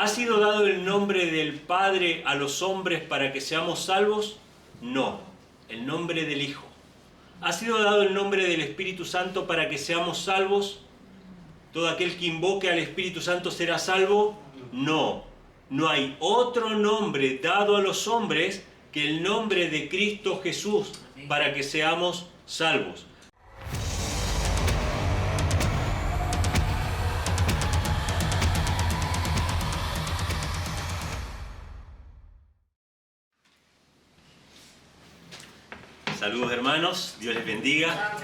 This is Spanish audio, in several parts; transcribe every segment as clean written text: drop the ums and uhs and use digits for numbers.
¿Ha sido dado el nombre del Padre a los hombres para que seamos salvos? No, el nombre del Hijo. ¿Ha sido dado el nombre del Espíritu Santo para que seamos salvos? ¿Todo aquel que invoque al Espíritu Santo será salvo? No, no hay otro nombre dado a los hombres que el nombre de Cristo Jesús para que seamos salvos. Saludos hermanos, Dios les bendiga.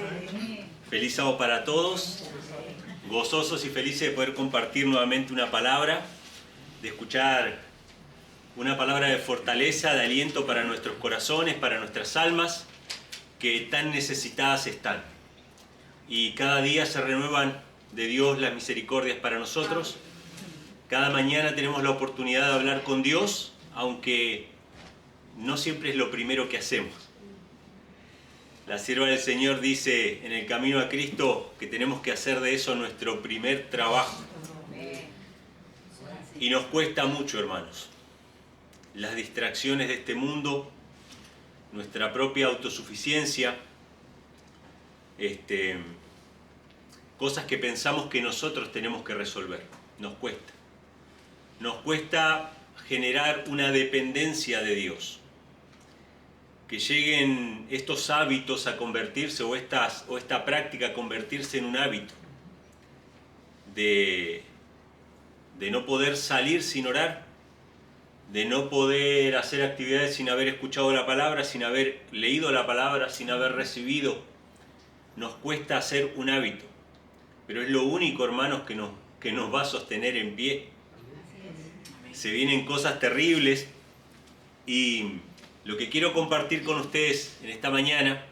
Feliz sábado para todos. Gozosos y felices de poder compartir nuevamente una palabra, de escuchar una palabra de fortaleza, de aliento para nuestros corazones, para nuestras almas, que tan necesitadas están. Y cada día se renuevan de Dios las misericordias para nosotros. Cada mañana tenemos la oportunidad de hablar con Dios, aunque no siempre es lo primero que hacemos. La sierva del Señor dice en el camino a Cristo que tenemos que hacer de eso nuestro primer trabajo. Y nos cuesta mucho, hermanos. Las distracciones de este mundo, nuestra propia autosuficiencia, cosas que pensamos que nosotros tenemos que resolver. Nos cuesta. Nos cuesta generar una dependencia de Dios. Que lleguen estos hábitos a convertirse, o esta práctica a convertirse en un hábito de no poder salir sin orar, de no poder hacer actividades sin haber escuchado la palabra, sin haber leído la palabra, sin haber recibido. Nos cuesta hacer un hábito, pero es lo único, hermanos, que nos va a sostener en pie. Se vienen cosas terribles y lo que quiero compartir con ustedes en esta mañana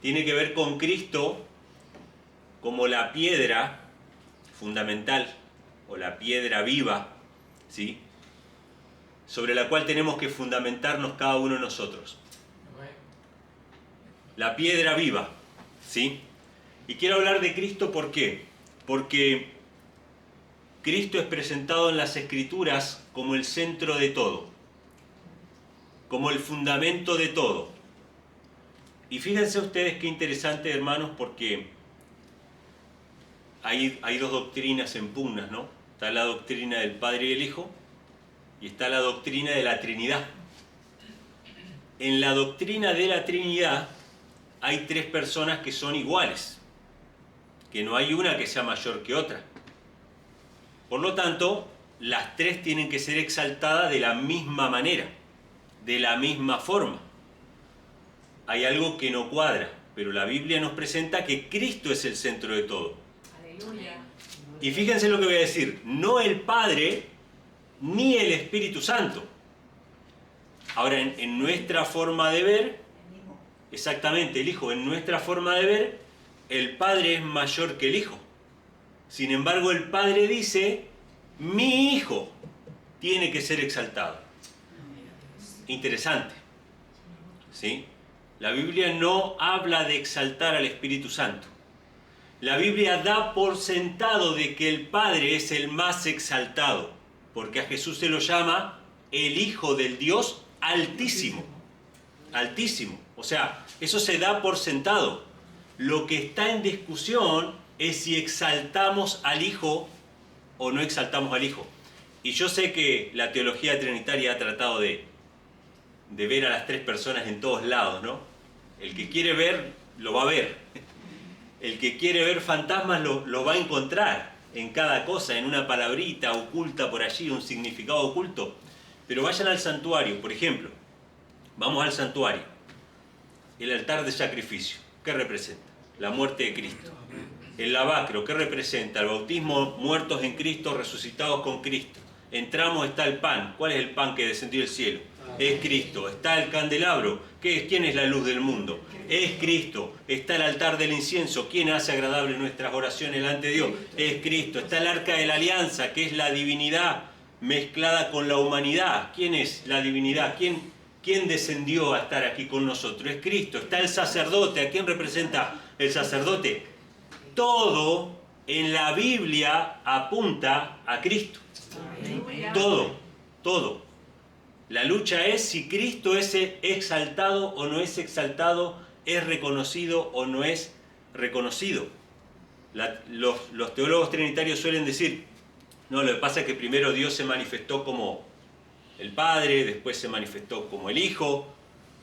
tiene que ver con Cristo como la piedra fundamental o la piedra viva, ¿sí?, sobre la cual tenemos que fundamentarnos cada uno de nosotros. La piedra viva, ¿sí? Y quiero hablar de Cristo, ¿por qué? Porque Cristo es presentado en las Escrituras como el centro de todo, como el fundamento de todo. Y fíjense ustedes qué interesante, hermanos, porque hay dos doctrinas en pugnas, ¿no? Está la doctrina del Padre y el Hijo, y está la doctrina de la Trinidad. En la doctrina de la Trinidad hay tres personas que son iguales, que no hay una que sea mayor que otra. Por lo tanto, las tres tienen que ser exaltadas de la misma manera, de la misma forma. Hay algo que no cuadra, pero la Biblia nos presenta que Cristo es el centro de todo. Aleluya. Y fíjense lo que voy a decir, no el Padre ni el Espíritu Santo. Ahora, en nuestra forma de ver, exactamente, el Hijo, en nuestra forma de ver, el Padre es mayor que el Hijo. Sin embargo, el Padre dice, mi Hijo tiene que ser exaltado. Interesante, ¿sí? La Biblia no habla de exaltar al Espíritu Santo. La Biblia da por sentado de que el Padre es el más exaltado, porque a Jesús se lo llama el Hijo del Dios Altísimo. Altísimo. O sea, eso se da por sentado. Lo que está en discusión es si exaltamos al Hijo o no exaltamos al Hijo. Y yo sé que la teología trinitaria ha tratado de ver a las tres personas en todos lados, ¿no? El que quiere ver, lo va a ver. El que quiere ver fantasmas lo va a encontrar en cada cosa, en una palabrita oculta por allí, un significado oculto. Pero vayan al santuario, por ejemplo. Vamos al santuario. El altar de sacrificio, ¿qué representa? La muerte de Cristo. El lavacro, ¿qué representa? El bautismo, muertos en Cristo, resucitados con Cristo. Entramos, está el pan. ¿Cuál es el pan que descendió del cielo? Es Cristo. Está el candelabro. ¿Quién es la luz del mundo? Es Cristo. Está el altar del incienso. ¿Quién hace agradable nuestras oraciones delante de Dios? Es Cristo. Está el arca de la alianza, que es la divinidad mezclada con la humanidad. ¿Quién es la divinidad? ¿Quién descendió a estar aquí con nosotros? Es Cristo. Está el sacerdote. ¿A quién representa el sacerdote? Todo en la Biblia apunta a Cristo. Todo. La lucha es si Cristo es exaltado o no es exaltado, es reconocido o no es reconocido. Los teólogos trinitarios suelen decir, no, lo que pasa es que primero Dios se manifestó como el Padre, después se manifestó como el Hijo,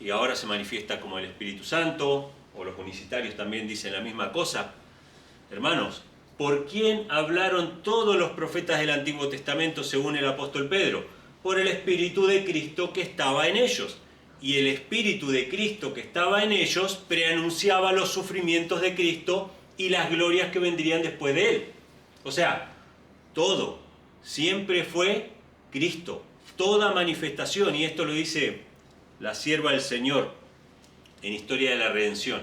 y ahora se manifiesta como el Espíritu Santo, o los unicitarios también dicen la misma cosa. Hermanos, ¿por quién hablaron todos los profetas del Antiguo Testamento según el apóstol Pedro? Por el Espíritu de Cristo que estaba en ellos. Y el Espíritu de Cristo que estaba en ellos preanunciaba los sufrimientos de Cristo y las glorias que vendrían después de él. O sea, todo, siempre fue Cristo, toda manifestación, y esto lo dice la sierva del Señor en Historia de la Redención.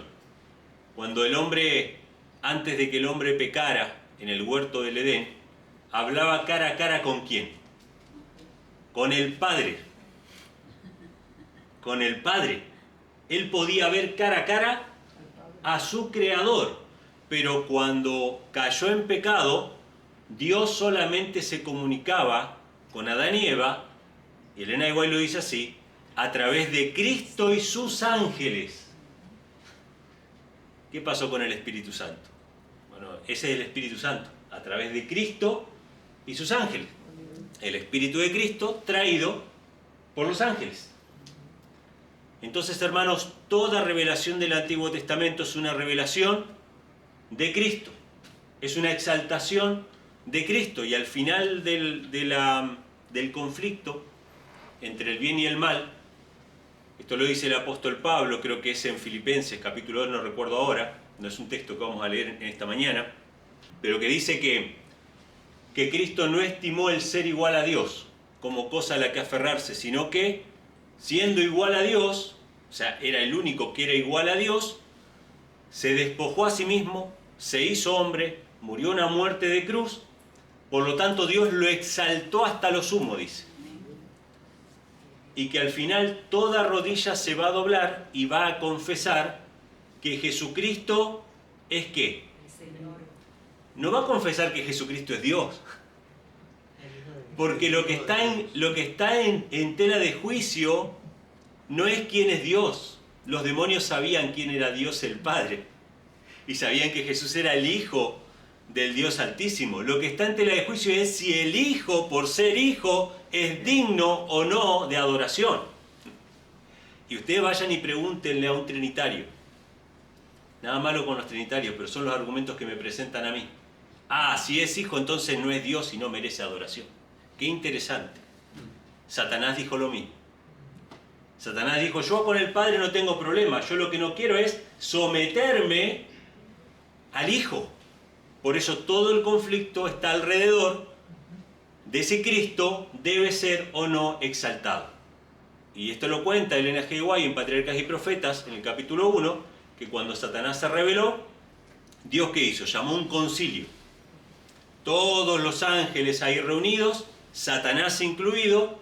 Cuando el hombre, antes de que el hombre pecara en el huerto del Edén, hablaba cara a cara ¿con quién? Con el Padre. Con el Padre. Él podía ver cara a cara a su Creador, pero cuando cayó en pecado, Dios solamente se comunicaba con Adán y Eva, y Elena de White lo dice así, a través de Cristo y sus ángeles. ¿Qué pasó con el Espíritu Santo? Bueno, ese es el Espíritu Santo, a través de Cristo y sus ángeles. El Espíritu de Cristo traído por los ángeles. Entonces, hermanos, toda revelación del Antiguo Testamento es una revelación de Cristo. Es una exaltación de Cristo. Y al final del conflicto entre el bien y el mal, esto lo dice el apóstol Pablo, creo que es en Filipenses capítulo 2, no recuerdo ahora, no es un texto que vamos a leer en esta mañana, pero que dice que Cristo no estimó el ser igual a Dios como cosa a la que aferrarse, sino que, siendo igual a Dios, o sea, era el único que era igual a Dios, se despojó a sí mismo, se hizo hombre, murió una muerte de cruz, por lo tanto Dios lo exaltó hasta lo sumo, dice. Y que al final toda rodilla se va a doblar y va a confesar que Jesucristo es ¿qué? No va a confesar que Jesucristo es Dios. Porque lo que está en tela de juicio no es quién es Dios. Los demonios sabían quién era Dios el Padre. Y sabían que Jesús era el Hijo del Dios Altísimo. Lo que está en tela de juicio es si el Hijo, por ser Hijo, es digno o no de adoración. Y ustedes vayan y pregúntenle a un trinitario. Nada malo con los trinitarios, pero son los argumentos que me presentan a mí. Ah, si es Hijo, entonces no es Dios y no merece adoración. Qué interesante. Satanás dijo lo mismo. Satanás dijo, yo con el Padre no tengo problema, yo lo que no quiero es someterme al Hijo. Por eso todo el conflicto está alrededor de si Cristo debe ser o no exaltado. Y esto lo cuenta Elena G. White en Patriarcas y Profetas, en el capítulo 1, que cuando Satanás se rebeló, Dios ¿qué hizo? Llamó un concilio. Todos los ángeles ahí reunidos, Satanás incluido,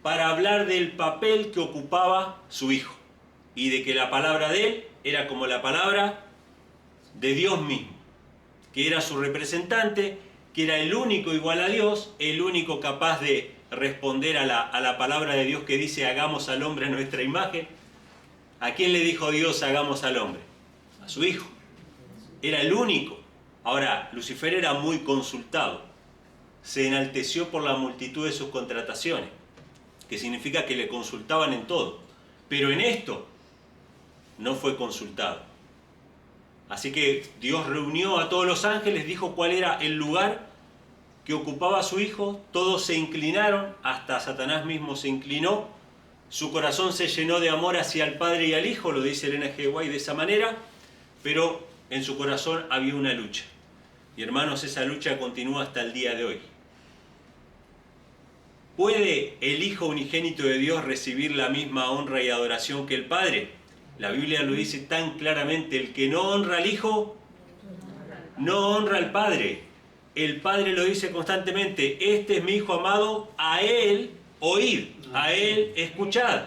para hablar del papel que ocupaba su Hijo. Y de que la palabra de él era como la palabra de Dios mismo. Que era su representante, que era el único igual a Dios, el único capaz de responder a la palabra de Dios que dice hagamos al hombre a nuestra imagen. ¿A quién le dijo Dios hagamos al hombre? A su Hijo. Era el único. Ahora, Lucifer era muy consultado. Se enalteció por la multitud de sus contrataciones, que significa que le consultaban en todo. Pero en esto no fue consultado. Así que Dios reunió a todos los ángeles, dijo cuál era el lugar que ocupaba su Hijo, todos se inclinaron, hasta Satanás mismo se inclinó, su corazón se llenó de amor hacia el Padre y al Hijo, lo dice Elena G. White de esa manera, pero en su corazón había una lucha. Y hermanos, esa lucha continúa hasta el día de hoy. ¿Puede el Hijo unigénito de Dios recibir la misma honra y adoración que el Padre? La Biblia lo dice tan claramente, el que no honra al Hijo, no honra al Padre. El Padre lo dice constantemente, este es mi Hijo amado, a Él oíd, a Él escuchad.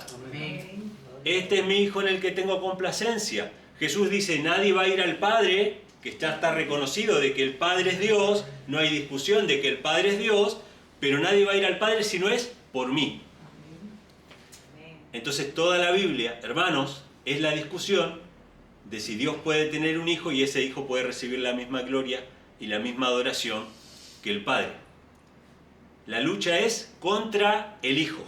Este es mi Hijo en el que tengo complacencia. Jesús dice, nadie va a ir al Padre, que está reconocido de que el Padre es Dios, no hay discusión de que el Padre es Dios, pero nadie va a ir al Padre si no es por mí. Entonces toda la Biblia, hermanos, es la discusión de si Dios puede tener un hijo y ese hijo puede recibir la misma gloria y la misma adoración que el Padre. La lucha es contra el Hijo.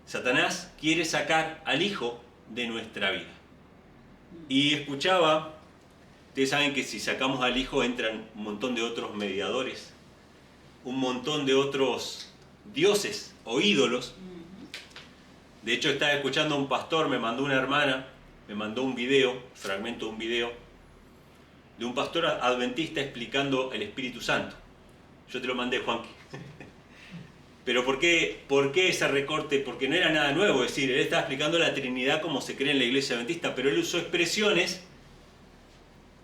Satanás quiere sacar al Hijo de nuestra vida. Y escuchaba, ustedes saben que si sacamos al Hijo entran un montón de otros mediadores, un montón de otros dioses o ídolos. De hecho, estaba escuchando a un pastor, me mandó una hermana, me mandó un video, fragmento de un video, de un pastor adventista explicando el Espíritu Santo. Yo te lo mandé, Juanqui. Pero ¿por qué ese recorte? Porque no era nada nuevo, es decir, él estaba explicando la Trinidad como se cree en la Iglesia Adventista, pero él usó expresiones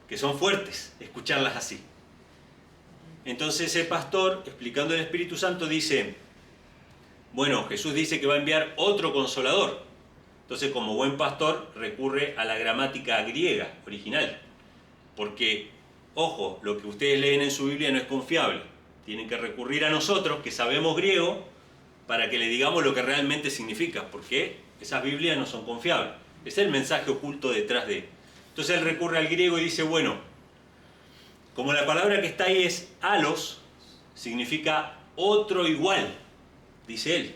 que son fuertes, escucharlas así. Entonces ese pastor, explicando el Espíritu Santo, dice, bueno, Jesús dice que va a enviar otro Consolador. Entonces, como buen pastor, recurre a la gramática griega original. Porque, ojo, lo que ustedes leen en su Biblia no es confiable. Tienen que recurrir a nosotros, que sabemos griego, para que le digamos lo que realmente significa. Porque esas Biblias no son confiables. Es el mensaje oculto detrás de. Entonces él recurre al griego y dice, bueno, como la palabra que está ahí es alos, significa otro igual, dice él.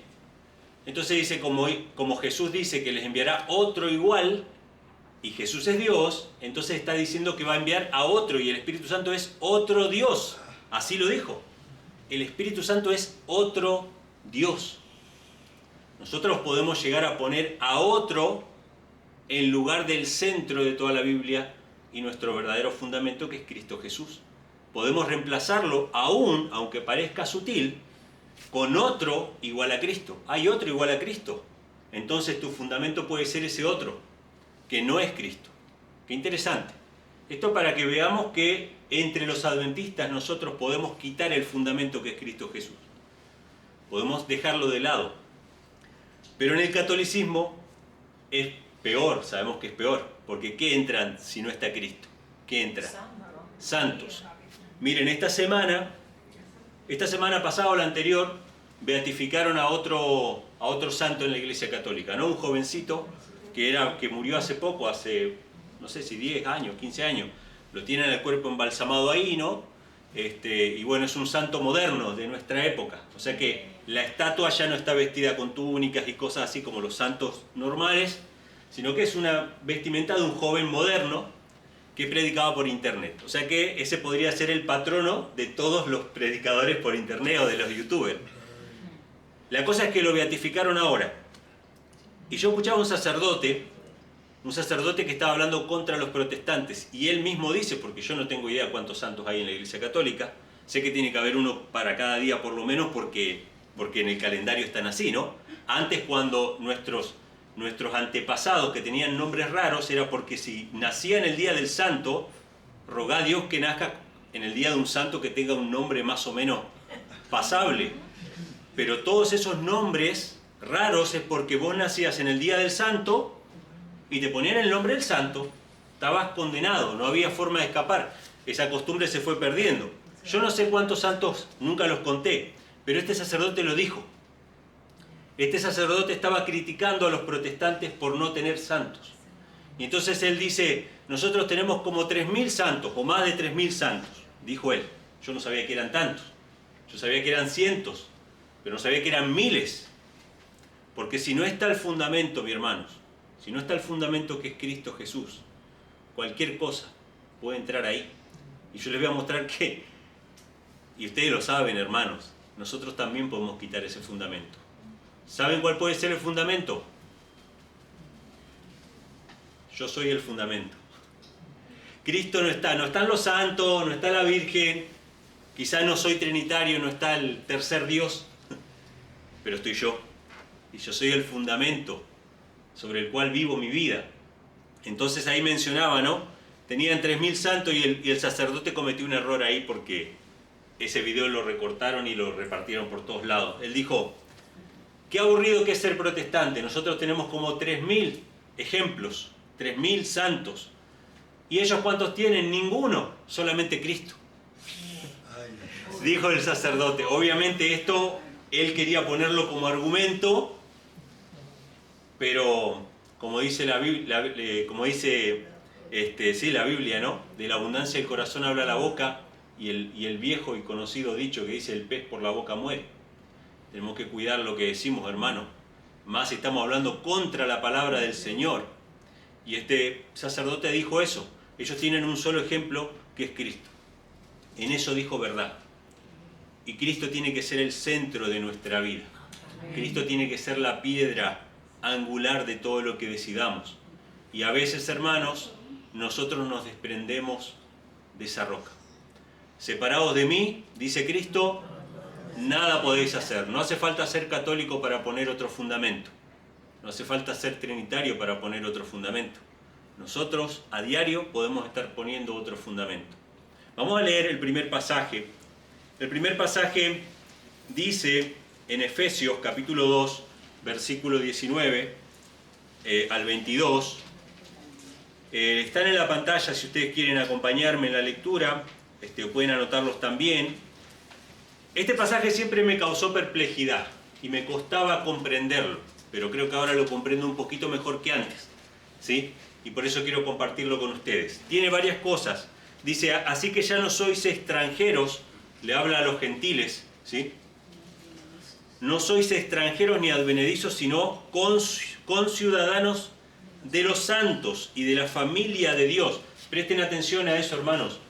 Entonces dice, como Jesús dice que les enviará otro igual, y Jesús es Dios, entonces está diciendo que va a enviar a otro, y el Espíritu Santo es otro Dios. Así lo dijo. El Espíritu Santo es otro Dios. Nosotros podemos llegar a poner a otro en lugar del centro de toda la Biblia y nuestro verdadero fundamento, que es Cristo Jesús. Podemos reemplazarlo aún, aunque parezca sutil, con otro igual a Cristo. Hay otro igual a Cristo. Entonces tu fundamento puede ser ese otro, que no es Cristo. Qué interesante. Esto para que veamos que entre los adventistas nosotros podemos quitar el fundamento que es Cristo Jesús. Podemos dejarlo de lado. Pero en el catolicismo es peor, sabemos que es peor, porque ¿qué entran si no está Cristo? ¿Qué entra? Santos. Miren, esta semana pasada o la anterior, beatificaron a otro santo en la Iglesia Católica, ¿no? Un jovencito que murió hace poco, hace, no sé si 10 años, 15 años. Lo tienen el cuerpo embalsamado ahí, ¿no? Y bueno, es un santo moderno de nuestra época. O sea que la estatua ya no está vestida con túnicas y cosas así como los santos normales, sino que es una vestimenta de un joven moderno que predicaba por internet. O sea que ese podría ser el patrono de todos los predicadores por internet o de los youtubers. La cosa es que lo beatificaron ahora. Y yo escuchaba a un sacerdote que estaba hablando contra los protestantes, y él mismo dice, porque yo no tengo idea cuántos santos hay en la Iglesia Católica, sé que tiene que haber uno para cada día por lo menos, porque en el calendario están así, ¿no? Antes, cuando nuestros antepasados que tenían nombres raros, era porque si nacía en el día del santo, rogá a Dios que nazca en el día de un santo que tenga un nombre más o menos pasable. Pero todos esos nombres raros es porque vos nacías en el día del santo y te ponían el nombre del santo, estabas condenado, no había forma de escapar. Esa costumbre se fue perdiendo. Yo no sé cuántos santos, nunca los conté, pero este sacerdote lo dijo. Este sacerdote estaba criticando a los protestantes por no tener santos. Y entonces él dice, nosotros tenemos como 3.000 santos, o más de 3.000 santos, dijo él. Yo no sabía que eran tantos. Yo sabía que eran cientos, pero no sabía que eran miles. Porque si no está el fundamento, mis hermanos, si no está el fundamento que es Cristo Jesús, cualquier cosa puede entrar ahí. Y yo les voy a mostrar que, y ustedes lo saben, hermanos, nosotros también podemos quitar ese fundamento. ¿Saben cuál puede ser el fundamento? Yo soy el fundamento. Cristo no están los santos, no está la Virgen, quizás no soy trinitario, no está el tercer Dios, pero estoy yo. Y yo soy el fundamento sobre el cual vivo mi vida. Entonces ahí mencionaba, ¿no? Tenían 3.000 santos y el sacerdote cometió un error ahí porque ese video lo recortaron y lo repartieron por todos lados. Él dijo, qué aburrido que es ser protestante. Nosotros tenemos como 3.000 ejemplos, 3.000 santos. ¿Y ellos cuántos tienen? Ninguno, solamente Cristo. Dijo el sacerdote. Obviamente esto él quería ponerlo como argumento, pero como dice la Biblia, la Biblia, ¿no? De la abundancia del corazón habla la boca, y el viejo y conocido dicho que dice el pez por la boca muere. Tenemos que cuidar lo que decimos, hermano. Más si estamos hablando contra la palabra del Señor. Y este sacerdote dijo eso. Ellos tienen un solo ejemplo, que es Cristo. En eso dijo verdad. Y Cristo tiene que ser el centro de nuestra vida. Cristo tiene que ser la piedra angular de todo lo que decidamos. Y a veces, hermanos, nosotros nos desprendemos de esa roca. Separados de mí, dice Cristo, nada podéis hacer. No hace falta ser católico para poner otro fundamento. No hace falta ser trinitario para poner otro fundamento. Nosotros a diario podemos estar poniendo otro fundamento. Vamos a leer el primer pasaje. El primer pasaje dice en Efesios capítulo 2, versículo 19 al 22. Están en la pantalla si ustedes quieren acompañarme en la lectura. Pueden anotarlos también. Este pasaje siempre me causó perplejidad y me costaba comprenderlo, pero creo que ahora lo comprendo un poquito mejor que antes, ¿sí? Y por eso quiero compartirlo con ustedes. Tiene varias cosas. Dice, así que ya no sois extranjeros, le habla a los gentiles, ¿sí? No sois extranjeros ni advenedizos, sino conciudadanos de los santos y de la familia de Dios. Presten atención a eso, hermanos.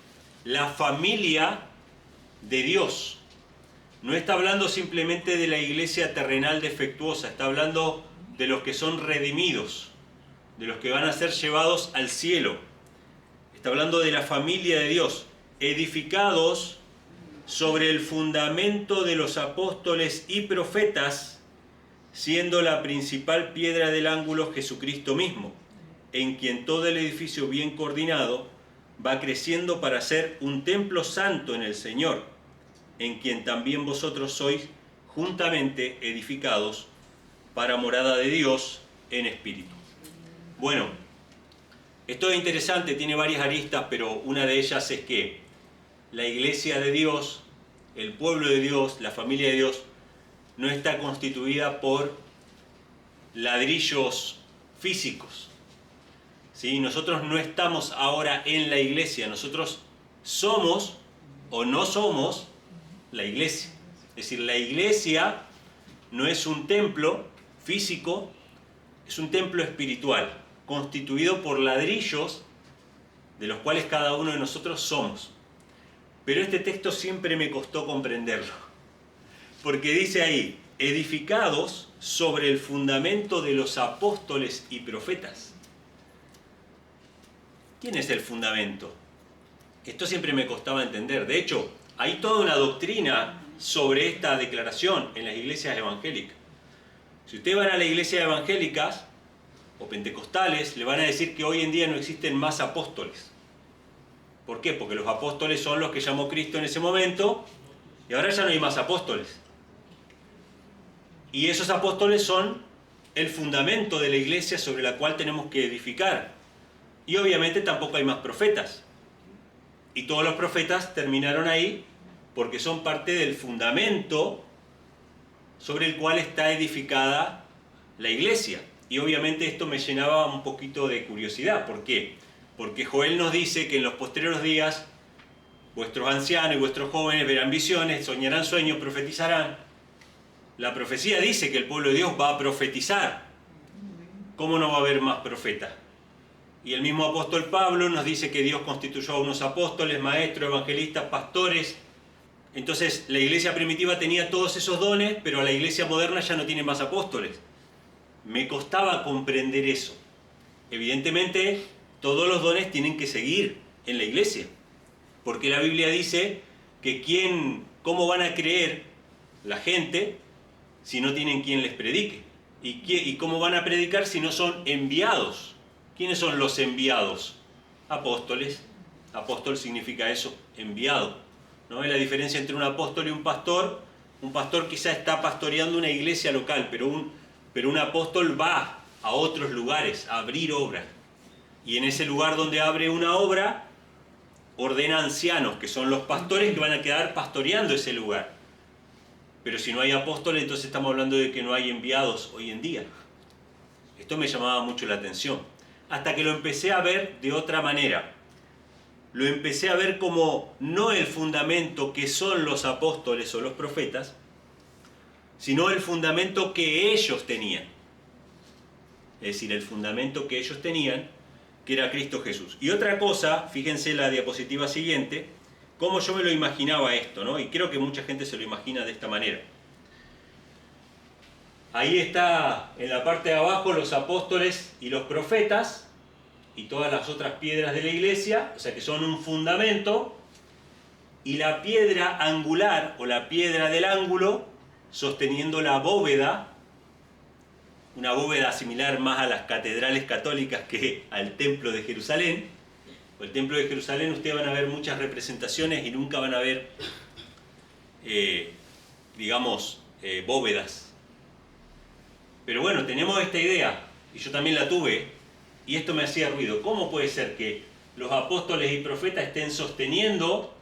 La familia de Dios. No está hablando simplemente de la iglesia terrenal defectuosa, está hablando de los que son redimidos, de los que van a ser llevados al cielo. Está hablando de la familia de Dios, edificados sobre el fundamento de los apóstoles y profetas, siendo la principal piedra del ángulo Jesucristo mismo, en quien todo el edificio bien coordinado va creciendo para ser un templo santo en el Señor, en quien también vosotros sois juntamente edificados para morada de Dios en espíritu. Bueno, esto es interesante, tiene varias aristas, pero una de ellas es que la iglesia de Dios, el pueblo de Dios, la familia de Dios, no está constituida por ladrillos físicos. ¿Sí? Nosotros no estamos ahora en la iglesia, nosotros somos o no somos la iglesia. Es decir, la iglesia no es un templo físico, es un templo espiritual, constituido por ladrillos de los cuales cada uno de nosotros somos. Pero este texto siempre me costó comprenderlo, porque dice ahí, edificados sobre el fundamento de los apóstoles y profetas. ¿Quién es el fundamento? Esto siempre me costaba entender. De hecho, hay toda una doctrina sobre esta declaración en las iglesias evangélicas. Si ustedes van a las iglesias evangélicas o pentecostales, le van a decir que hoy en día no existen más apóstoles. ¿Por qué? Porque los apóstoles son los que llamó Cristo en ese momento y ahora ya no hay más apóstoles. Y esos apóstoles son el fundamento de la iglesia sobre la cual tenemos que edificar. Y obviamente tampoco hay más profetas. Y todos los profetas terminaron ahí porque son parte del fundamento sobre el cual está edificada la iglesia. Y obviamente esto me llenaba un poquito de curiosidad. ¿Por qué? Porque Joel nos dice que en los postreros días vuestros ancianos y vuestros jóvenes verán visiones, soñarán sueños, profetizarán. La profecía dice que el pueblo de Dios va a profetizar. ¿Cómo no va a haber más profetas? Y el mismo apóstol Pablo nos dice que Dios constituyó a unos apóstoles, maestros, evangelistas, pastores. Entonces la iglesia primitiva tenía todos esos dones, pero la iglesia moderna ya no tiene más apóstoles. Me costaba comprender eso. Evidentemente, todos los dones tienen que seguir en la iglesia, porque la Biblia dice que ¿cómo van a creer la gente si no tienen quien les predique? ¿Y cómo van a predicar si no son enviados? ¿Quiénes son los enviados? Apóstoles. Apóstol significa eso, enviado. ¿No? Es la diferencia entre un apóstol y un pastor. Un pastor quizá está pastoreando una iglesia local, pero un apóstol va a otros lugares a abrir obras. Y en ese lugar donde abre una obra, ordena ancianos, que son los pastores que van a quedar pastoreando ese lugar. Pero si no hay apóstoles, entonces estamos hablando de que no hay enviados hoy en día. Esto me llamaba mucho la atención. Hasta que lo empecé a ver de otra manera. Lo empecé a ver como no el fundamento que son los apóstoles o los profetas, sino el fundamento que ellos tenían. Es decir, el fundamento que ellos tenían, que era Cristo Jesús. Y otra cosa, fíjense la diapositiva siguiente, cómo yo me lo imaginaba esto, ¿no? Y creo que mucha gente se lo imagina de esta manera. Ahí está en la parte de abajo los apóstoles y los profetas y todas las otras piedras de la iglesia, o sea que son un fundamento, y la piedra angular o la piedra del ángulo sosteniendo la bóveda, una bóveda similar más a las catedrales católicas que al templo de Jerusalén. El templo de Jerusalén ustedes van a ver muchas representaciones y nunca van a ver, bóvedas. Pero bueno, tenemos esta idea, y yo también la tuve, y esto me hacía ruido. ¿Cómo puede ser que los apóstoles y profetas estén sosteniendo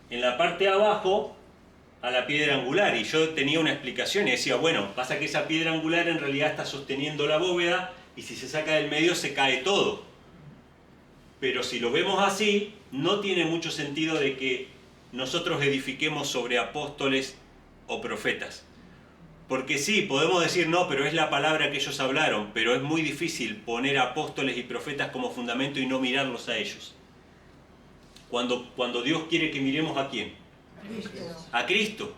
en la parte de abajo a la piedra angular? Y yo tenía una explicación y decía, bueno, pasa que esa piedra angular en realidad está sosteniendo la bóveda, y si se saca del medio se cae todo. Pero si lo vemos así, no tiene mucho sentido de que nosotros edifiquemos sobre apóstoles o profetas. Porque sí, podemos decir, no, pero es la palabra que ellos hablaron, pero es muy difícil poner apóstoles y profetas como fundamento y no mirarlos a ellos. Cuando Dios quiere que miremos ¿a quién? A Cristo.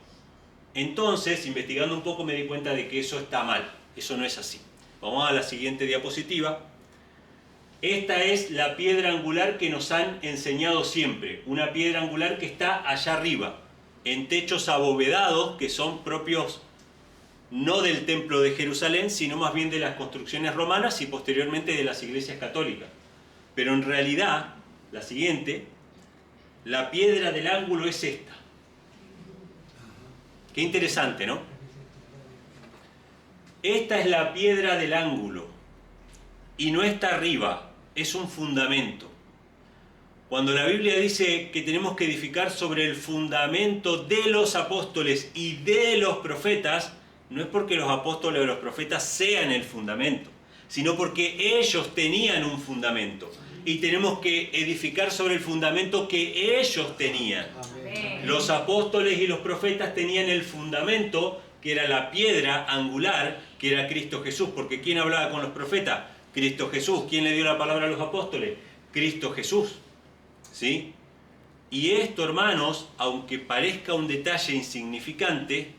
Entonces, investigando un poco me di cuenta de que eso está mal, eso no es así. Vamos a la siguiente diapositiva. Esta es la piedra angular que nos han enseñado siempre, una piedra angular que está allá arriba, en techos abovedados que son propios no del templo de Jerusalén, sino más bien de las construcciones romanas y posteriormente de las iglesias católicas. Pero en realidad, la siguiente, la piedra del ángulo es esta. Qué interesante, ¿no? Esta es la piedra del ángulo y no está arriba, es un fundamento. Cuando la Biblia dice que tenemos que edificar sobre el fundamento de los apóstoles y de los profetas, no es porque los apóstoles o los profetas sean el fundamento, sino porque ellos tenían un fundamento. Y tenemos que edificar sobre el fundamento que ellos tenían. Amén. Los apóstoles y los profetas tenían el fundamento, que era la piedra angular, que era Cristo Jesús. Porque ¿quién hablaba con los profetas? Cristo Jesús. ¿Quién le dio la palabra a los apóstoles? Cristo Jesús. ¿Sí? Y esto, hermanos, aunque parezca un detalle insignificante,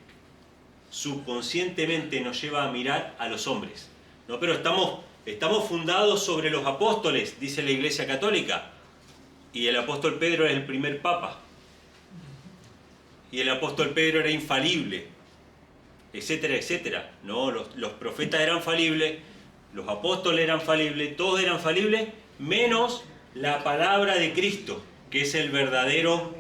subconscientemente nos lleva a mirar a los hombres. No, pero estamos fundados sobre los apóstoles, dice la Iglesia Católica. Y el apóstol Pedro es el primer papa. Y el apóstol Pedro era infalible, etcétera, etcétera. No, los profetas eran falibles, los apóstoles eran falibles, todos eran falibles, menos la palabra de Cristo, que es el verdadero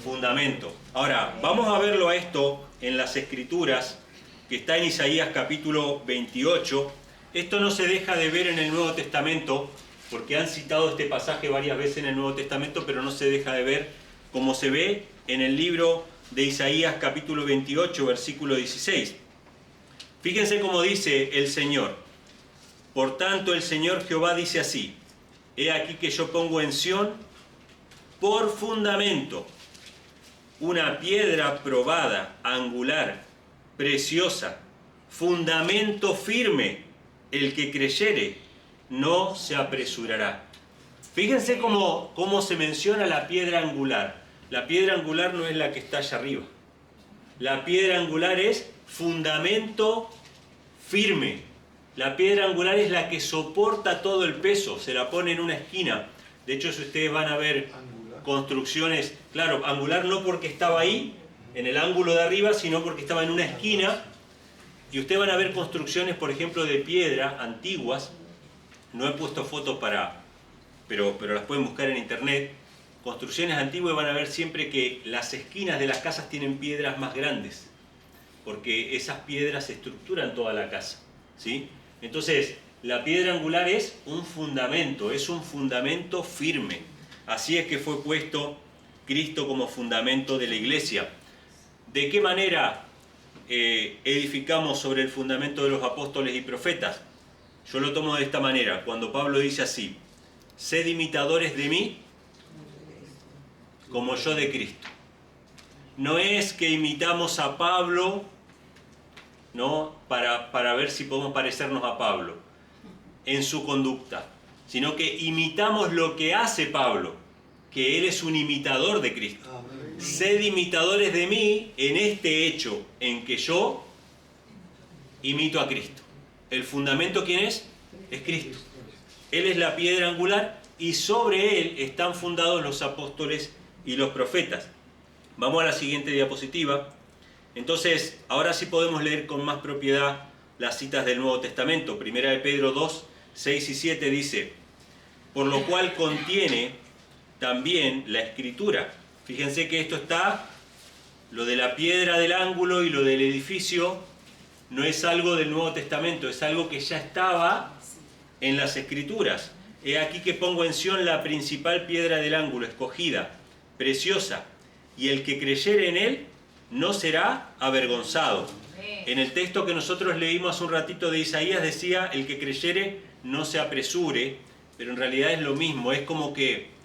fundamento. Ahora, vamos a verlo a esto en las Escrituras, que está en Isaías capítulo 28. Esto no se deja de ver en el Nuevo Testamento, porque han citado este pasaje varias veces en el Nuevo Testamento, pero no se deja de ver como se ve en el libro de Isaías capítulo 28, versículo 16. Fíjense cómo dice el Señor. Por tanto, el Señor Jehová dice así: He aquí que yo pongo en Sión por fundamento una piedra probada, angular, preciosa, fundamento firme. El que creyere no se apresurará. Fíjense cómo se menciona la piedra angular. La piedra angular no es la que está allá arriba. La piedra angular es fundamento firme. La piedra angular es la que soporta todo el peso. Se la pone en una esquina. De hecho, si ustedes van a ver construcciones, claro, angular no porque estaba ahí, en el ángulo de arriba, sino porque estaba en una esquina. Y ustedes van a ver construcciones, por ejemplo, de piedra antiguas. No he puesto fotos pero las pueden buscar en internet. Construcciones antiguas, van a ver siempre que las esquinas de las casas tienen piedras más grandes, porque esas piedras estructuran toda la casa, ¿sí? Entonces, la piedra angular es un fundamento firme. Así es que fue puesto Cristo como fundamento de la iglesia. ¿De qué manera edificamos sobre el fundamento de los apóstoles y profetas? Yo lo tomo de esta manera, cuando Pablo dice así: sed imitadores de mí como yo de Cristo. No es que imitamos a Pablo, ¿no?, para ver si podemos parecernos a Pablo en su conducta, sino que imitamos lo que hace Pablo, que él es un imitador de Cristo. Amén. Sed imitadores de mí en este hecho en que yo imito a Cristo. ¿El fundamento quién es? Es Cristo. Él es la piedra angular y sobre él están fundados los apóstoles y los profetas. Vamos a la siguiente diapositiva. Entonces, ahora sí podemos leer con más propiedad las citas del Nuevo Testamento. Primera de Pedro 2, 6 y 7 dice: por lo cual contiene también la Escritura. Fíjense que esto está, lo de la piedra del ángulo y lo del edificio, no es algo del Nuevo Testamento, es algo que ya estaba en las Escrituras. He aquí que pongo en Sión la principal piedra del ángulo, escogida, preciosa, y el que creyere en él no será avergonzado. En el texto que nosotros leímos hace un ratito de Isaías decía: el que creyere no se apresure, pero en realidad es lo mismo, es como que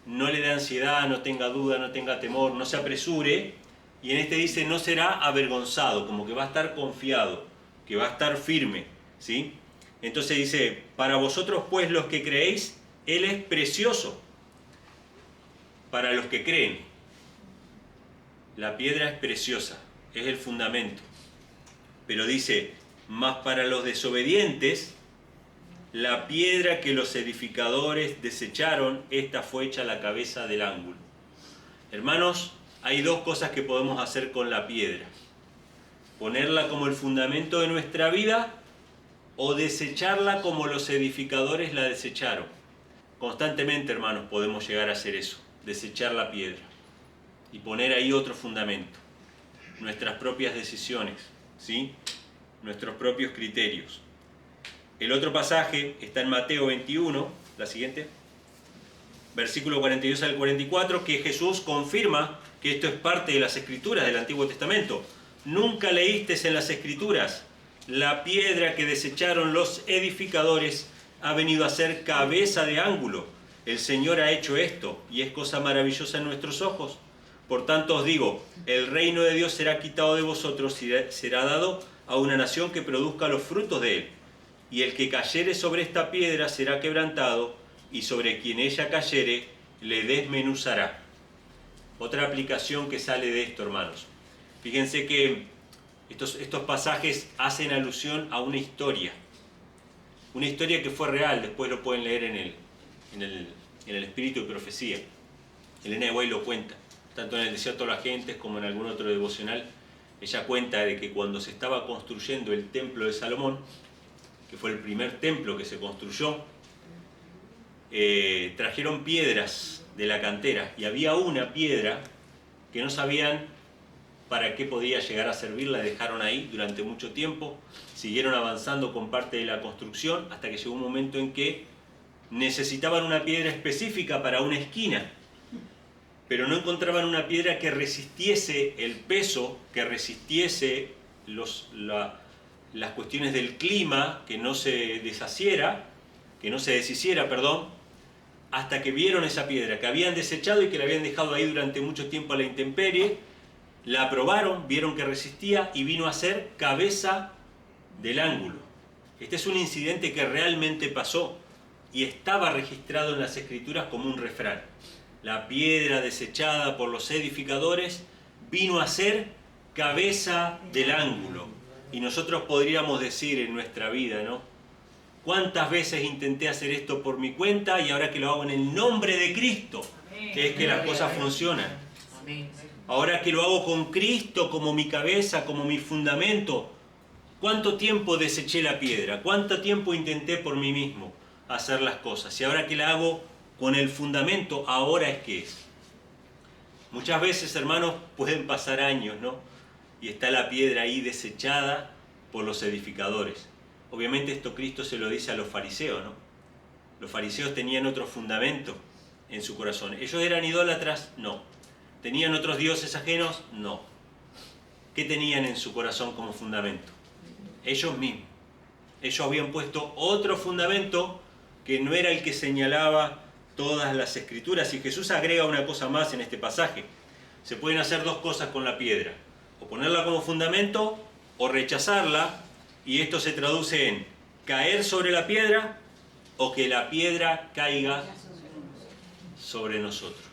no le dé ansiedad, no tenga duda, no tenga temor, no se apresure, y en este dice no será avergonzado, como que va a estar confiado, que va a estar firme, ¿sí? Entonces dice: para vosotros pues los que creéis, él es precioso. Para los que creen, la piedra es preciosa, es el fundamento. Pero dice: mas para los desobedientes, la piedra que los edificadores desecharon, esta fue hecha la cabeza del ángulo. Hermanos, hay dos cosas que podemos hacer con la piedra: ponerla como el fundamento de nuestra vida o desecharla como los edificadores la desecharon. Constantemente, hermanos, podemos llegar a hacer eso, desechar la piedra y poner ahí otro fundamento, nuestras propias decisiones, ¿sí?, nuestros propios criterios. El otro pasaje está en Mateo 21, la siguiente, versículo 42 al 44, que Jesús confirma que esto es parte de las Escrituras del Antiguo Testamento. Nunca leísteis en las Escrituras: la piedra que desecharon los edificadores ha venido a ser cabeza de ángulo. El Señor ha hecho esto, y es cosa maravillosa en nuestros ojos. Por tanto os digo, el reino de Dios será quitado de vosotros y será dado a una nación que produzca los frutos de él. Y el que cayere sobre esta piedra será quebrantado, y sobre quien ella cayere le desmenuzará. Otra aplicación que sale de esto, hermanos. Fíjense que estos pasajes hacen alusión a una historia que fue real. Después lo pueden leer en el Espíritu de Profecía. Elena de White lo cuenta, tanto en el Desierto de las Gentes como en algún otro devocional. Ella cuenta de que cuando se estaba construyendo el templo de Salomón, que fue el primer templo que se construyó, trajeron piedras de la cantera, y había una piedra que no sabían para qué podía llegar a servir, la dejaron ahí durante mucho tiempo, siguieron avanzando con parte de la construcción, hasta que llegó un momento en que necesitaban una piedra específica para una esquina, pero no encontraban una piedra que resistiese el peso, que resistiese las cuestiones del clima, que no se deshiciera, hasta que vieron esa piedra que habían desechado y que la habían dejado ahí durante mucho tiempo a la intemperie. La probaron, vieron que resistía y vino a ser cabeza del ángulo. Este es un incidente que realmente pasó y estaba registrado en las Escrituras como un refrán. La piedra desechada por los edificadores vino a ser cabeza del ángulo. Y nosotros podríamos decir en nuestra vida, ¿no? ¿Cuántas veces intenté hacer esto por mi cuenta y ahora que lo hago en el nombre de Cristo, que es que las cosas funcionan? Ahora que lo hago con Cristo como mi cabeza, como mi fundamento, ¿cuánto tiempo deseché la piedra? ¿Cuánto tiempo intenté por mí mismo hacer las cosas? Y ahora que la hago con el fundamento, ahora es que es. Muchas veces, hermanos, pueden pasar años, ¿no? Y está la piedra ahí desechada por los edificadores. Obviamente esto Cristo se lo dice a los fariseos, ¿no? Los fariseos tenían otro fundamento, en su corazón. ¿Ellos eran idólatras? No. ¿Tenían otros dioses ajenos? No. ¿Qué tenían en su corazón como fundamento? Ellos mismos. Ellos habían puesto otro fundamento que no era el que señalaba todas las escrituras. Y Jesús agrega una cosa más en este pasaje. Se pueden hacer dos cosas con la piedra. O ponerla como fundamento o rechazarla. Y esto se traduce en caer sobre la piedra o que la piedra caiga sobre nosotros.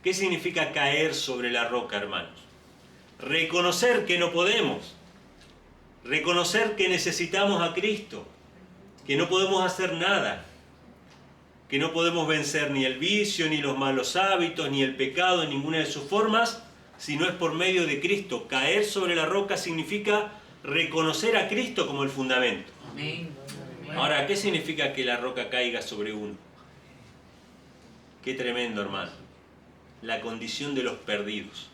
¿Qué significa caer sobre la roca, hermanos? Reconocer que no podemos. Reconocer que necesitamos a Cristo. Que no podemos hacer nada. Que no podemos vencer ni el vicio, ni los malos hábitos, ni el pecado en ninguna de sus formas, si no es por medio de Cristo. Caer sobre la roca significa reconocer a Cristo como el fundamento. Amén. Ahora, ¿qué significa que la roca caiga sobre uno? Qué tremendo, hermano. La condición de los perdidos.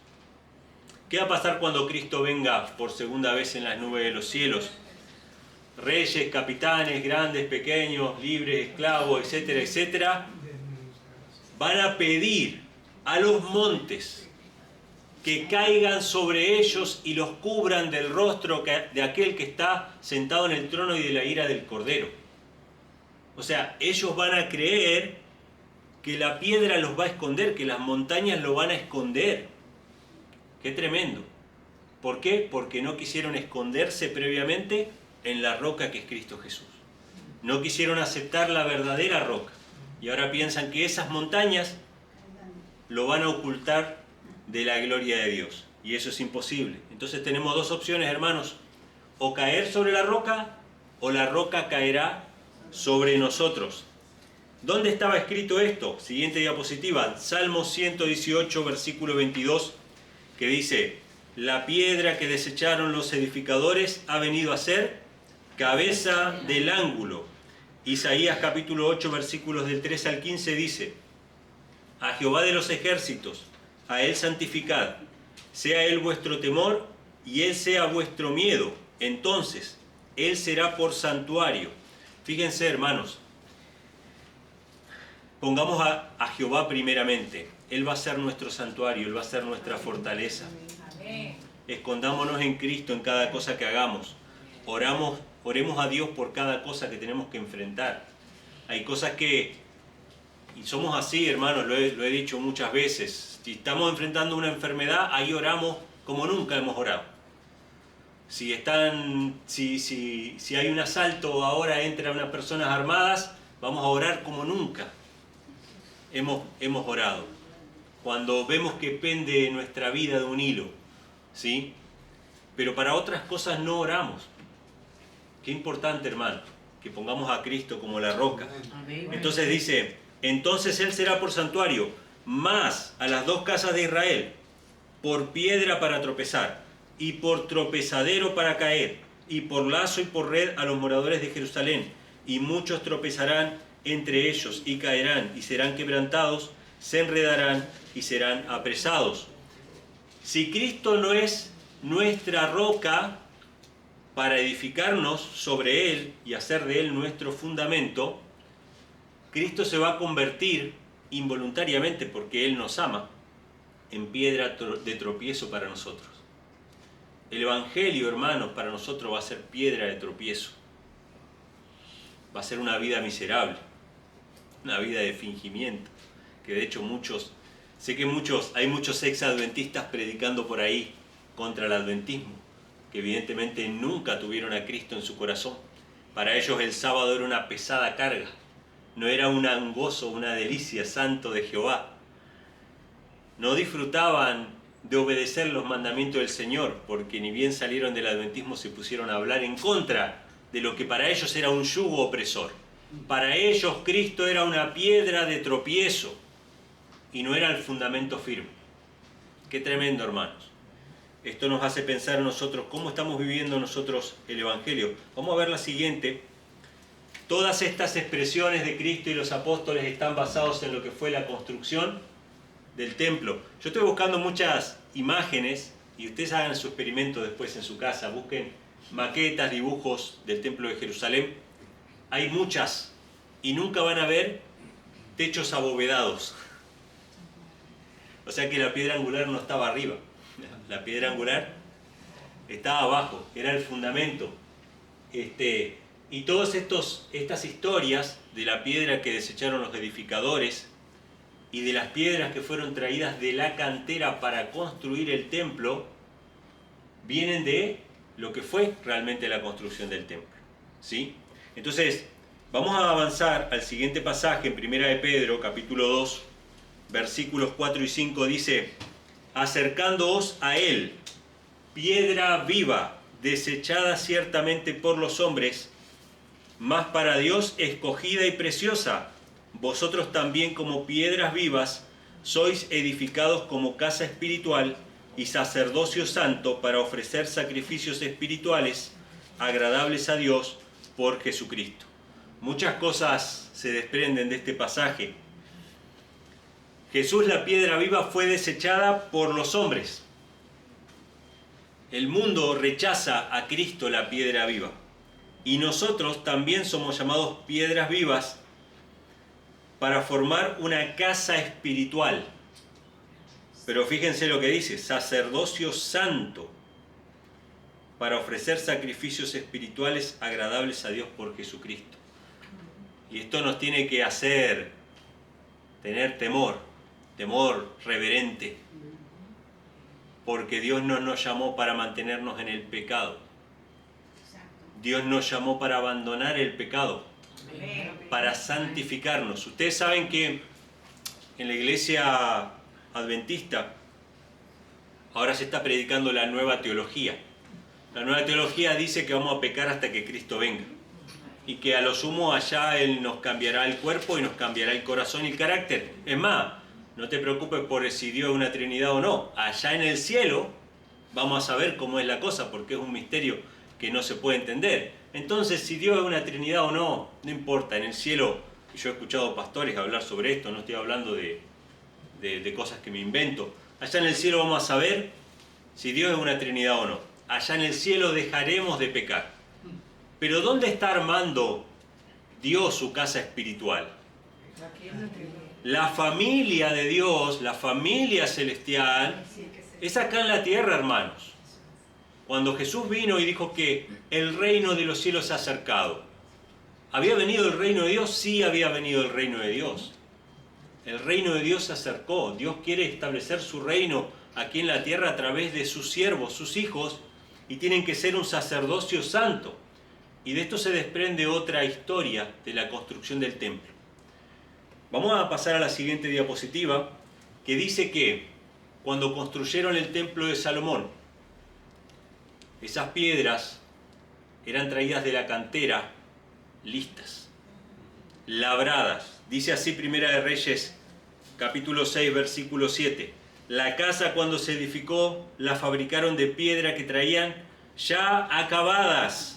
¿Qué va a pasar cuando Cristo venga por segunda vez en las nubes de los cielos? Reyes, capitanes, grandes, pequeños, libres, esclavos, etcétera, etcétera, van a pedir a los montes que caigan sobre ellos y los cubran del rostro de aquel que está sentado en el trono y de la ira del Cordero. O sea, ellos van a creer que la piedra los va a esconder, que las montañas lo van a esconder. ¡Qué tremendo! ¿Por qué? Porque no quisieron esconderse previamente en la roca que es Cristo Jesús. No quisieron aceptar la verdadera roca. Y ahora piensan que esas montañas lo van a ocultar de la gloria de Dios. Y eso es imposible. Entonces tenemos dos opciones, hermanos. O caer sobre la roca, o la roca caerá sobre nosotros. ¿Dónde estaba escrito esto? Siguiente diapositiva. Salmo 118, versículo 22, que dice: la piedra que desecharon los edificadores ha venido a ser cabeza del ángulo. Isaías capítulo 8, versículos del 3 al 15 dice: a Jehová de los ejércitos, a él santificad, sea él vuestro temor y él sea vuestro miedo. Entonces, él será por santuario. Fíjense, hermanos, pongamos a Jehová primeramente. Él va a ser nuestro santuario, él va a ser nuestra fortaleza. Escondámonos en Cristo en cada cosa que hagamos. Oremos a Dios por cada cosa que tenemos que enfrentar. Hay cosas que, y somos así, hermanos, lo he dicho muchas veces, si estamos enfrentando una enfermedad, ahí oramos como nunca hemos orado. Si hay un asalto ahora, entran unas personas armadas, vamos a orar como nunca hemos orado. Cuando vemos que pende nuestra vida de un hilo, ¿sí? Pero para otras cosas no oramos. Qué importante, hermano, que pongamos a Cristo como la roca. Entonces dice: entonces él será por santuario, más a las dos casas de Israel, por piedra para tropezar, y por tropezadero para caer, y por lazo y por red a los moradores de Jerusalén, y muchos tropezarán entre ellos, y caerán, y serán quebrantados, se enredarán, y serán apresados. Si Cristo no es nuestra roca para edificarnos sobre Él y hacer de Él nuestro fundamento, Cristo se va a convertir involuntariamente, porque Él nos ama, en piedra de tropiezo para nosotros. El Evangelio, hermanos, para nosotros va a ser piedra de tropiezo. Va a ser una vida miserable, una vida de fingimiento, que de hecho hay muchos ex-adventistas predicando por ahí contra el adventismo, que evidentemente nunca tuvieron a Cristo en su corazón. Para ellos el sábado era una pesada carga, no era un gozo, una delicia santo de Jehová. No disfrutaban de obedecer los mandamientos del Señor, porque ni bien salieron del adventismo se pusieron a hablar en contra de lo que para ellos era un yugo opresor. Para ellos Cristo era una piedra de tropiezo y no era el fundamento firme. Qué tremendo, hermanos. Esto nos hace pensar a nosotros cómo estamos viviendo nosotros el Evangelio. Vamos a ver la siguiente. Todas estas expresiones de Cristo y los apóstoles están basados en lo que fue la construcción del templo. Yo estoy buscando muchas imágenes y ustedes hagan su experimento después en su casa. Busquen maquetas, dibujos del templo de Jerusalén. Hay muchas y nunca van a ver techos abovedados. O sea que la piedra angular no estaba arriba. La piedra angular estaba abajo, era el fundamento. Y todas estas historias de la piedra que desecharon los edificadores y de las piedras que fueron traídas de la cantera para construir el templo, vienen de lo que fue realmente la construcción del templo. ¿Sí? Entonces, vamos a avanzar al siguiente pasaje en 1 de Pedro, capítulo 2, versículos 4 y 5, dice: acercándoos a él, piedra viva, desechada ciertamente por los hombres, mas para Dios escogida y preciosa, vosotros también como piedras vivas sois edificados como casa espiritual y sacerdocio santo para ofrecer sacrificios espirituales agradables a Dios por Jesucristo. Muchas cosas se desprenden de este pasaje. Jesús, la piedra viva, fue desechada por los hombres. El mundo rechaza a Cristo, la piedra viva. Y nosotros también somos llamados piedras vivas para formar una casa espiritual. Pero fíjense lo que dice: sacerdocio santo para ofrecer sacrificios espirituales agradables a Dios por Jesucristo. Y esto nos tiene que hacer tener temor reverente, porque Dios no nos llamó para mantenernos en el pecado. Dios nos llamó para abandonar el pecado, para santificarnos. Ustedes saben que en la iglesia adventista ahora se está predicando la nueva teología. La nueva teología dice que vamos a pecar hasta que Cristo venga, y que a lo sumo allá Él nos cambiará el cuerpo y nos cambiará el corazón y el carácter. Es más, no te preocupes por si Dios es una Trinidad o no. Allá en el cielo vamos a saber cómo es la cosa, porque es un misterio que no se puede entender. Entonces, si Dios es una Trinidad o no, no importa. En el cielo, y yo he escuchado pastores hablar sobre esto, no estoy hablando de cosas que me invento. Allá en el cielo vamos a saber si Dios es una Trinidad o no. Allá en el cielo dejaremos de pecar. Pero ¿dónde está armando Dios su casa espiritual? La familia de Dios, la familia celestial, es acá en la tierra, hermanos. Cuando Jesús vino y dijo que el reino de los cielos se ha acercado, ¿había venido el reino de Dios? Sí, había venido el reino de Dios. El reino de Dios se acercó. Dios quiere establecer su reino aquí en la tierra a través de sus siervos, sus hijos, y tienen que ser un sacerdocio santo. Y de esto se desprende otra historia de la construcción del templo. Vamos a pasar a la siguiente diapositiva, que dice que cuando construyeron el templo de Salomón, esas piedras eran traídas de la cantera, listas, labradas. Dice así Primera de Reyes, capítulo 6, versículo 7. La casa, cuando se edificó, la fabricaron de piedra que traían ya acabadas,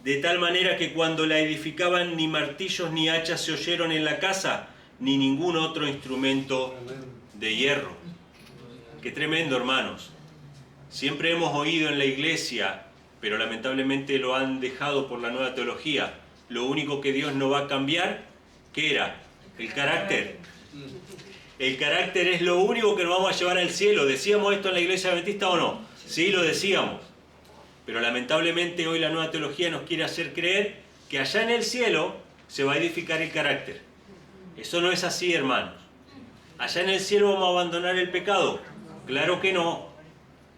de tal manera que cuando la edificaban ni martillos ni hachas se oyeron en la casa, ni ningún otro instrumento de hierro. Qué tremendo, hermanos. Siempre hemos oído en la iglesia, pero lamentablemente lo han dejado por la nueva teología, lo único que Dios no va a cambiar, ¿qué era? El carácter. El carácter es lo único que nos vamos a llevar al cielo. ¿Decíamos esto en la iglesia adventista o no? Sí, lo decíamos. Pero lamentablemente hoy la nueva teología nos quiere hacer creer que allá en el cielo se va a edificar el carácter. Eso no es así, hermanos. Allá en el cielo vamos a abandonar el pecado. Claro que no.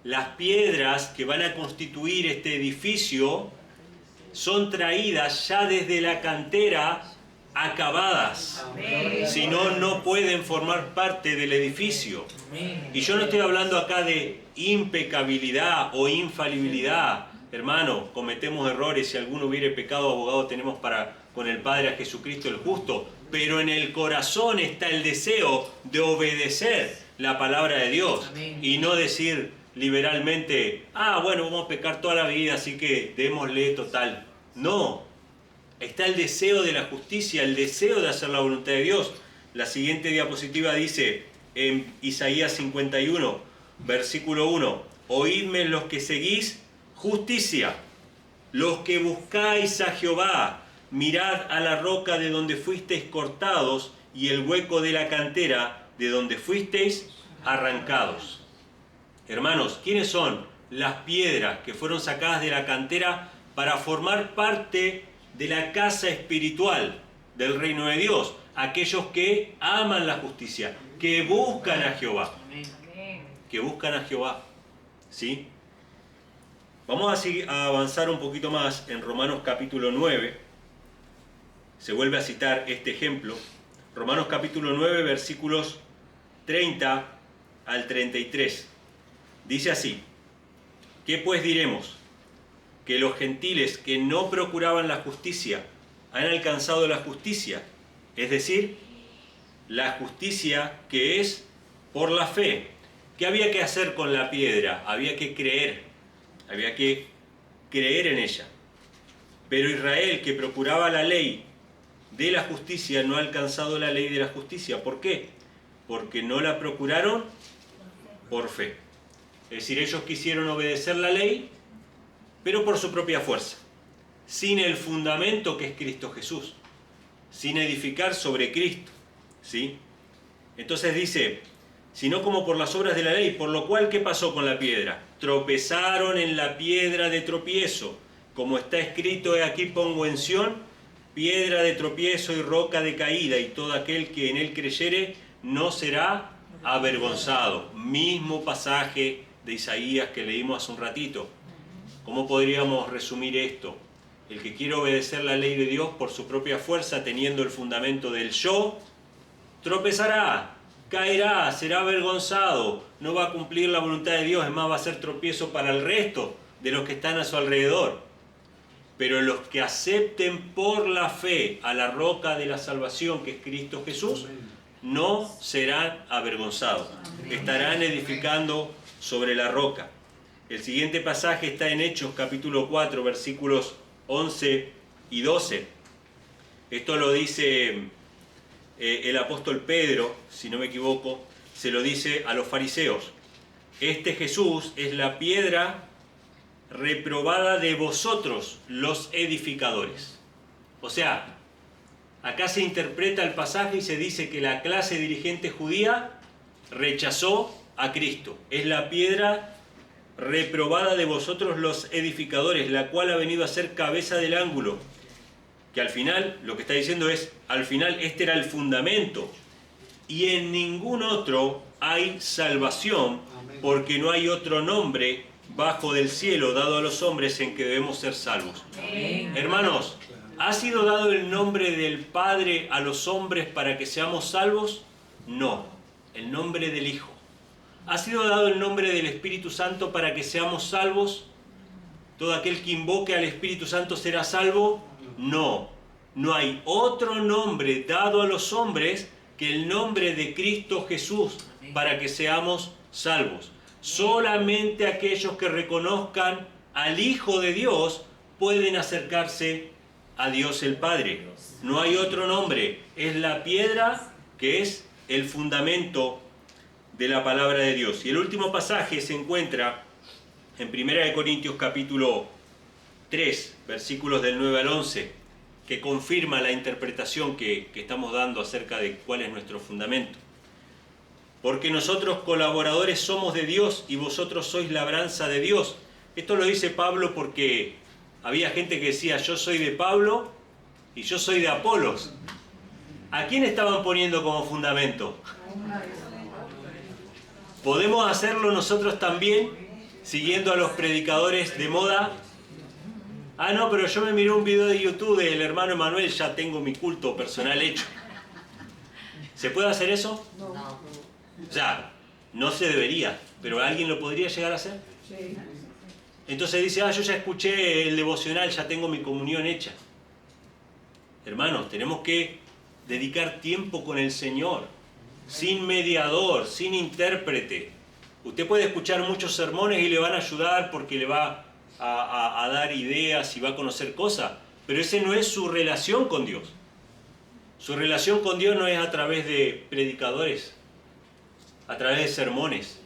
Las piedras que van a constituir este edificio son traídas ya desde la cantera acabadas. Si no, no pueden formar parte del edificio. Y yo no estoy hablando acá de impecabilidad o infalibilidad. Hermano, cometemos errores. Si alguno hubiere pecado, abogado tenemos con el Padre a Jesucristo el justo. Pero en el corazón está el deseo de obedecer la palabra de Dios. Y no decir liberalmente, bueno, vamos a pecar toda la vida, así que démosle total. No. Está el deseo de la justicia, el deseo de hacer la voluntad de Dios. La siguiente diapositiva dice en Isaías 51, versículo 1: oídme los que seguís justicia, los que buscáis a Jehová, mirad a la roca de donde fuisteis cortados y el hueco de la cantera de donde fuisteis arrancados. Hermanos, ¿quiénes son las piedras que fueron sacadas de la cantera para formar parte de la casa espiritual del reino de Dios? Aquellos que aman la justicia, que buscan a Jehová. Que buscan a Jehová. ¿Sí? Vamos a avanzar un poquito más en Romanos capítulo 9. Se vuelve a citar este ejemplo. Romanos capítulo 9, versículos 30 al 33. Dice así: ¿qué pues diremos? ¿Que los gentiles que no procuraban la justicia han alcanzado la justicia? Es decir, la justicia que es por la fe. ¿Qué había que hacer con la piedra? Había que creer en ella. Pero Israel, que procuraba la ley de la justicia, no ha alcanzado la ley de la justicia. ¿Por qué? Porque no la procuraron por fe. Es decir, ellos quisieron obedecer la ley, pero por su propia fuerza, sin el fundamento que es Cristo Jesús, sin edificar sobre Cristo, ¿sí? Entonces dice, sino como por las obras de la ley, por lo cual, ¿qué pasó con la piedra? Tropezaron en la piedra de tropiezo, como está escrito: he aquí pongo en Sión piedra de tropiezo y roca de caída, y todo aquel que en él creyere no será avergonzado. Mismo pasaje de Isaías que leímos hace un ratito. ¿Cómo podríamos resumir esto? El que quiere obedecer la ley de Dios por su propia fuerza, teniendo el fundamento del yo, tropezará, caerá, será avergonzado, no va a cumplir la voluntad de Dios, es más, va a ser tropiezo para el resto de los que están a su alrededor. Pero los que acepten por la fe a la roca de la salvación, que es Cristo Jesús, no serán avergonzados, estarán edificando sobre la roca. El siguiente pasaje está en Hechos capítulo 4, versículos 11 y 12. Esto lo dice el apóstol Pedro, si no me equivoco, se lo dice a los fariseos. Este Jesús es la piedra reprobada de vosotros, los edificadores. O sea, acá se interpreta el pasaje y se dice que la clase dirigente judía rechazó a Cristo. Es la piedra reprobada de vosotros los edificadores, la cual ha venido a ser cabeza del ángulo. Que al final, lo que está diciendo es, al final este era el fundamento. Y en ningún otro hay salvación, porque no hay otro nombre bajo del cielo dado a los hombres en que debemos ser salvos. Hermanos, ¿ha sido dado el nombre del Padre a los hombres para que seamos salvos? No, el nombre del Hijo. ¿Ha sido dado el nombre del Espíritu Santo para que seamos salvos? ¿Todo aquel que invoque al Espíritu Santo será salvo? No, no hay otro nombre dado a los hombres que el nombre de Cristo Jesús para que seamos salvos. Solamente aquellos que reconozcan al Hijo de Dios pueden acercarse a Dios el Padre. No hay otro nombre, es la piedra que es el fundamento de la palabra de Dios. Y el último pasaje se encuentra en 1 Corintios capítulo 3, versículos del 9 al 11, que confirma la interpretación que estamos dando acerca de cuál es nuestro fundamento. Porque nosotros colaboradores somos de Dios y vosotros sois labranza de Dios. Esto lo dice Pablo porque había gente que decía, yo soy de Pablo y yo soy de Apolos. ¿A quién estaban poniendo como fundamento? ¿Podemos hacerlo nosotros también, siguiendo a los predicadores de moda? Ah, no, pero yo me miré un video de YouTube del hermano Emanuel, ya tengo mi culto personal hecho. ¿Se puede hacer eso? No. O sea, no se debería, pero ¿alguien lo podría llegar a hacer? Sí. Entonces dice, yo ya escuché el devocional, ya tengo mi comunión hecha. Hermanos, tenemos que dedicar tiempo con el Señor, sin mediador, sin intérprete. Usted puede escuchar muchos sermones y le van a ayudar porque le va a dar ideas y va a conocer cosas, pero ese no es su relación con Dios. Su relación con Dios no es a través de predicadores, a través de sermones.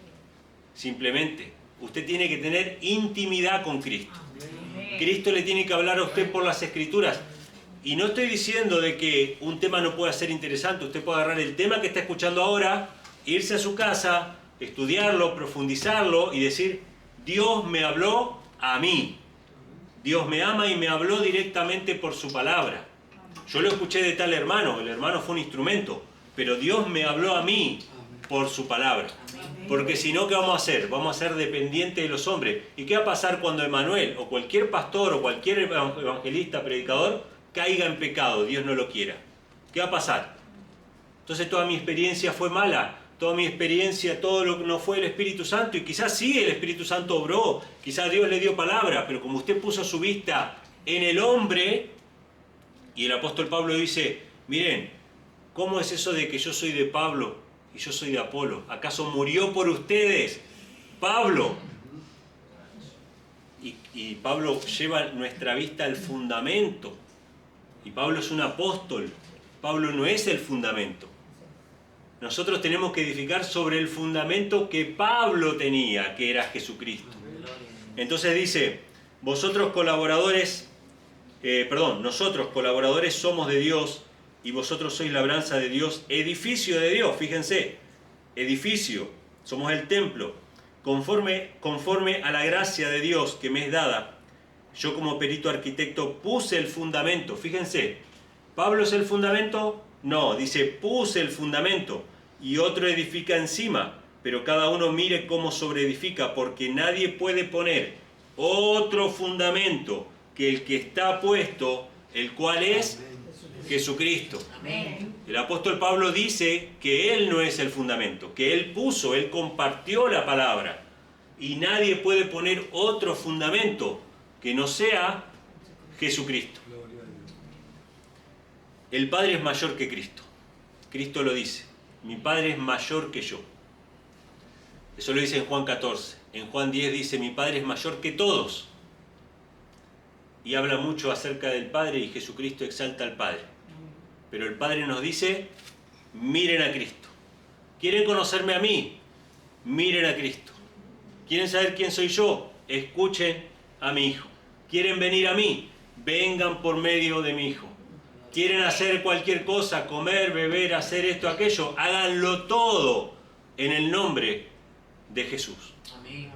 Simplemente, usted tiene que tener intimidad con Cristo. Cristo le tiene que hablar a usted por las Escrituras. Y no estoy diciendo de que un tema no pueda ser interesante. Usted puede agarrar el tema que está escuchando ahora, irse a su casa, estudiarlo, profundizarlo y decir, Dios me habló a mí. Dios me ama y me habló directamente por su palabra. Yo lo escuché de tal hermano, el hermano fue un instrumento, pero Dios me habló a mí por su palabra. Porque si no, ¿qué vamos a hacer? Vamos a ser dependientes de los hombres. ¿Y qué va a pasar cuando Emanuel o cualquier pastor o cualquier evangelista, predicador, caiga en pecado? Dios no lo quiera. ¿Qué va a pasar? Entonces toda mi experiencia fue mala. Toda mi experiencia, todo lo que no fue el Espíritu Santo, y quizás sí el Espíritu Santo obró, quizás Dios le dio palabra, pero como usted puso su vista en el hombre, y el apóstol Pablo dice, miren, ¿cómo es eso de que yo soy de Pablo y yo soy de Apolo? ¿Acaso murió por ustedes Pablo? Y Pablo lleva nuestra vista al fundamento, y Pablo es un apóstol, Pablo no es el fundamento. Nosotros tenemos que edificar sobre el fundamento que Pablo tenía, que era Jesucristo. Entonces dice, nosotros colaboradores somos de Dios y vosotros sois labranza de Dios, edificio de Dios, fíjense, edificio, somos el templo, conforme a la gracia de Dios que me es dada. Yo como perito arquitecto puse el fundamento, fíjense, ¿Pablo es el fundamento? No, dice puse el fundamento y otro edifica encima, pero cada uno mire cómo sobreedifica, porque nadie puede poner otro fundamento que el que está puesto, el cual es Jesucristo. Amén. El apóstol Pablo dice que él no es el fundamento, que él puso, él compartió la palabra, y nadie puede poner otro fundamento que no sea Jesucristo. El Padre es mayor que Cristo. Cristo lo dice. Mi Padre es mayor que yo. Eso lo dice en Juan 14. En Juan 10 dice, mi Padre es mayor que todos. Y habla mucho acerca del Padre y Jesucristo exalta al Padre. Pero el Padre nos dice, miren a Cristo. ¿Quieren conocerme a mí? Miren a Cristo. ¿Quieren saber quién soy yo? Escuchen a mi Hijo. ¿Quieren venir a mí? Vengan por medio de mi Hijo. ¿Quieren hacer cualquier cosa? Comer, beber, hacer esto, aquello. Háganlo todo en el nombre de Jesús. Amén.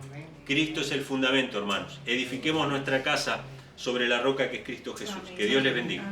Cristo es el fundamento, hermanos. Edifiquemos nuestra casa sobre la roca que es Cristo Jesús. Que Dios les bendiga.